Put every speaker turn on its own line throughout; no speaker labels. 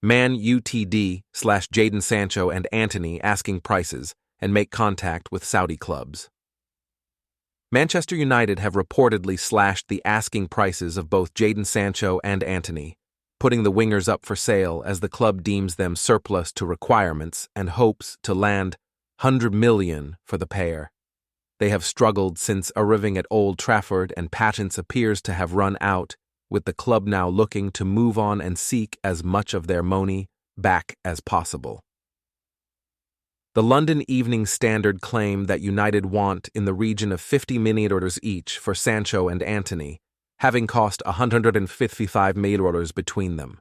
Man UTD/Jadon Sancho and Antony asking prices and make contact with Saudi clubs. Manchester United have reportedly slashed the asking prices of both Jadon Sancho and Antony, putting the wingers up for sale as the club deems them surplus to requirements and hopes to land $100 million for the pair. They have struggled since arriving at Old Trafford, and patience appears to have run out, with the club now looking to move on and seek as much of their money back as possible. The London Evening Standard claimed that United want in the region of $50 million each for Sancho and Antony, having cost $155 million between them.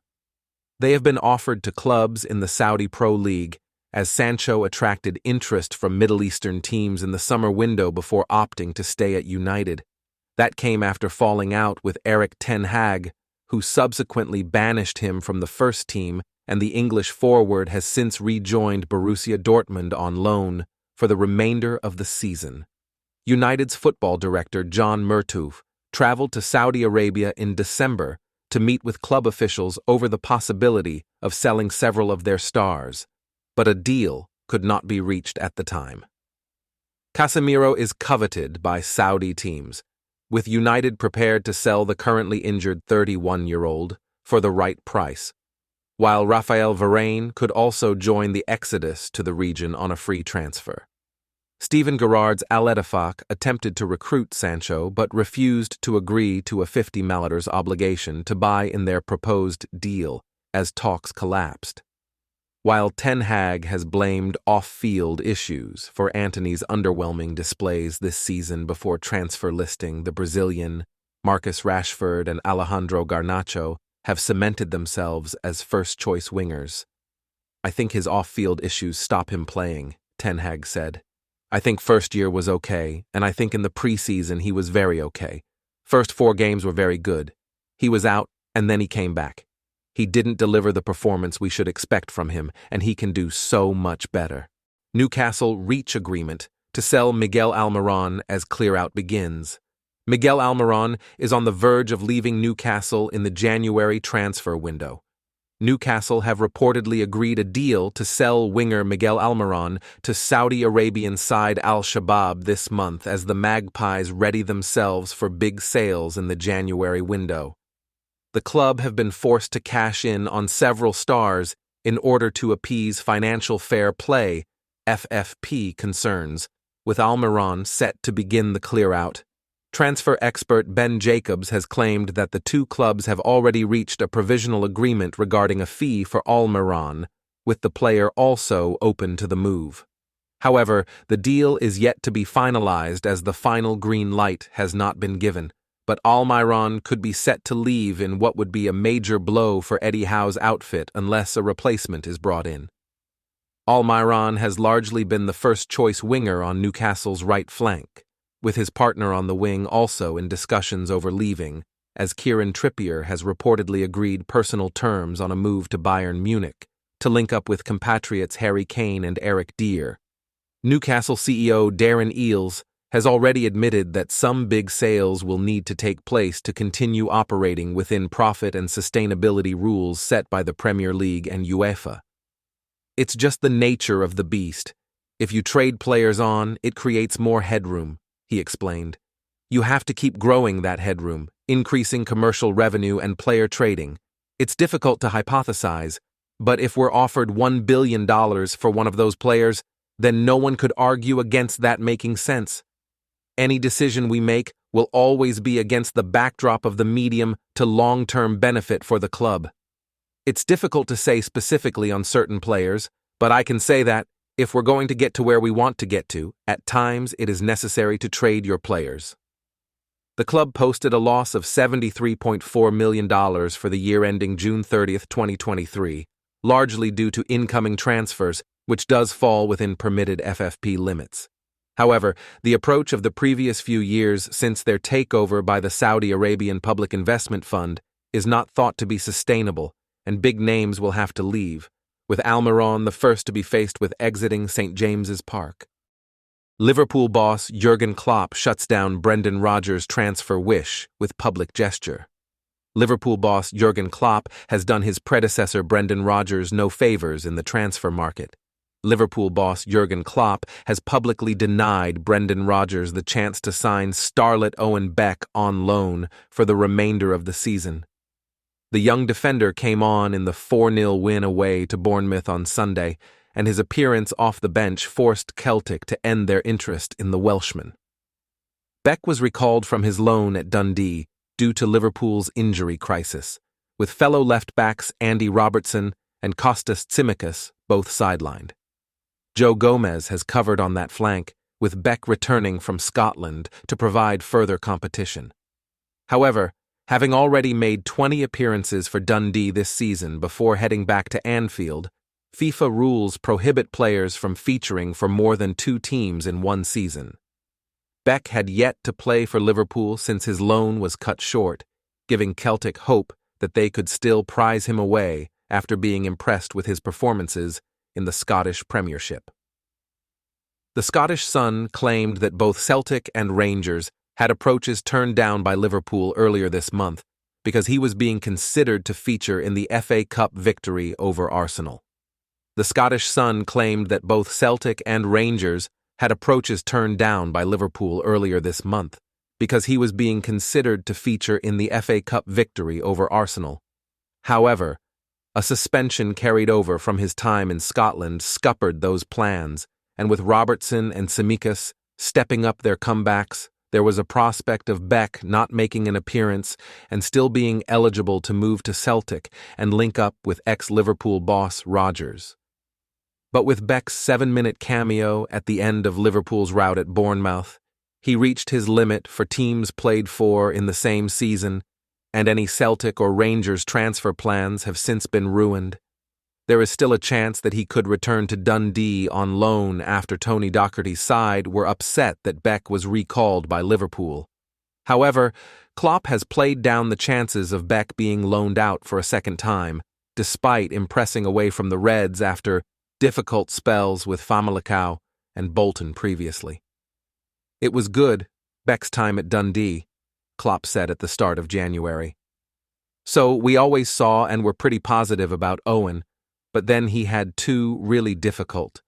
They have been offered to clubs in the Saudi Pro League, as Sancho attracted interest from Middle Eastern teams in the summer window before opting to stay at United. That came after falling out with Erik ten Hag, who subsequently banished him from the first team, and the English forward has since rejoined Borussia Dortmund on loan for the remainder of the season. United's football director John Murtough traveled to Saudi Arabia in December to meet with club officials over the possibility of selling several of their stars, but a deal could not be reached at the time. Casemiro is coveted by Saudi teams, with United prepared to sell the currently injured 31-year-old for the right price, while Raphael Varane could also join the exodus to the region on a free transfer. Steven Gerrard's Al Ettifaq attempted to recruit Sancho but refused to agree to a $50 million obligation to buy in their proposed deal as talks collapsed. While Ten Hag has blamed off-field issues for Antony's underwhelming displays this season before transfer listing, the Brazilian, Marcus Rashford and Alejandro Garnacho have cemented themselves as first-choice wingers. "I think his off-field issues stop him playing," Ten Hag said. "I think first year was okay, and I think in the preseason he was very okay. First 4 games were very good. He was out, and then he came back. He didn't deliver the performance we should expect from him, and he can do so much better." Newcastle reach agreement to sell Miguel Almiron as clear-out begins. Miguel Almiron is on the verge of leaving Newcastle in the January transfer window. Newcastle have reportedly agreed a deal to sell winger Miguel Almiron to Saudi Arabian side Al-Shabaab this month as the Magpies ready themselves for big sales in the January window. The club have been forced to cash in on several stars in order to appease financial fair play (FFP) concerns, with Almiron set to begin the clear-out. Transfer expert Ben Jacobs has claimed that the two clubs have already reached a provisional agreement regarding a fee for Almiron, with the player also open to the move. However, the deal is yet to be finalized as the final green light has not been given, but Almiron could be set to leave in what would be a major blow for Eddie Howe's outfit unless a replacement is brought in. Almiron has largely been the first-choice winger on Newcastle's right flank, with his partner on the wing also in discussions over leaving, as Kieran Trippier has reportedly agreed personal terms on a move to Bayern Munich to link up with compatriots Harry Kane and Eric Dier. Newcastle CEO Darren Eales has already admitted that some big sales will need to take place to continue operating within profit and sustainability rules set by the Premier League and UEFA. "It's just the nature of the beast. If you trade players on, it creates more headroom," he explained. "You have to keep growing that headroom, increasing commercial revenue and player trading. It's difficult to hypothesize, but if we're offered $1 billion for one of those players, then no one could argue against that making sense. Any decision we make will always be against the backdrop of the medium to long-term benefit for the club. It's difficult to say specifically on certain players, but I can say that, if we're going to get to where we want to get to, at times it is necessary to trade your players." The club posted a loss of $73.4 million for the year ending June 30, 2023, largely due to incoming transfers, which does fall within permitted FFP limits. However, the approach of the previous few years since their takeover by the Saudi Arabian Public Investment Fund is not thought to be sustainable, and big names will have to leave, with Almiron the first to be faced with exiting St. James's Park. Liverpool boss Jurgen Klopp shuts down Brendan Rodgers' transfer wish with public gesture. Liverpool boss Jurgen Klopp has done his predecessor Brendan Rodgers no favors in the transfer market. Liverpool boss Jurgen Klopp has publicly denied Brendan Rodgers the chance to sign starlet Owen Beck on loan for the remainder of the season. The young defender came on in the 4-0 win away to Bournemouth on Sunday, and his appearance off the bench forced Celtic to end their interest in the Welshman. Beck was recalled from his loan at Dundee due to Liverpool's injury crisis, with fellow left-backs Andy Robertson and Kostas Tsimikas both sidelined. Joe Gomez has covered on that flank, with Beck returning from Scotland to provide further competition. However, having already made 20 appearances for Dundee this season before heading back to Anfield, FIFA rules prohibit players from featuring for more than 2 teams in one season. Beck had yet to play for Liverpool since his loan was cut short, giving Celtic hope that they could still prize him away after being impressed with his performances in the Scottish Premiership. The Scottish Sun claimed that both Celtic and Rangers had approaches turned down by Liverpool earlier this month because he was being considered to feature in the FA Cup victory over Arsenal. The Scottish Sun claimed that both Celtic and Rangers had approaches turned down by Liverpool earlier this month because he was being considered to feature in the FA Cup victory over Arsenal. However, a suspension carried over from his time in Scotland scuppered those plans, and with Robertson and Tsimikas stepping up their comebacks, there was a prospect of Beck not making an appearance and still being eligible to move to Celtic and link up with ex-Liverpool boss Rodgers. But with Beck's 7-minute cameo at the end of Liverpool's rout at Bournemouth, he reached his limit for teams played for in the same season, and any Celtic or Rangers transfer plans have since been ruined. There is still a chance that he could return to Dundee on loan after Tony Docherty's side were upset that Beck was recalled by Liverpool. However, Klopp has played down the chances of Beck being loaned out for a second time, despite impressing away from the Reds after difficult spells with Famalicão and Bolton previously. It was good, Beck's time at Dundee, Klopp said at the start of January. So we always saw and were pretty positive about Owen, but then he had 2 really difficult,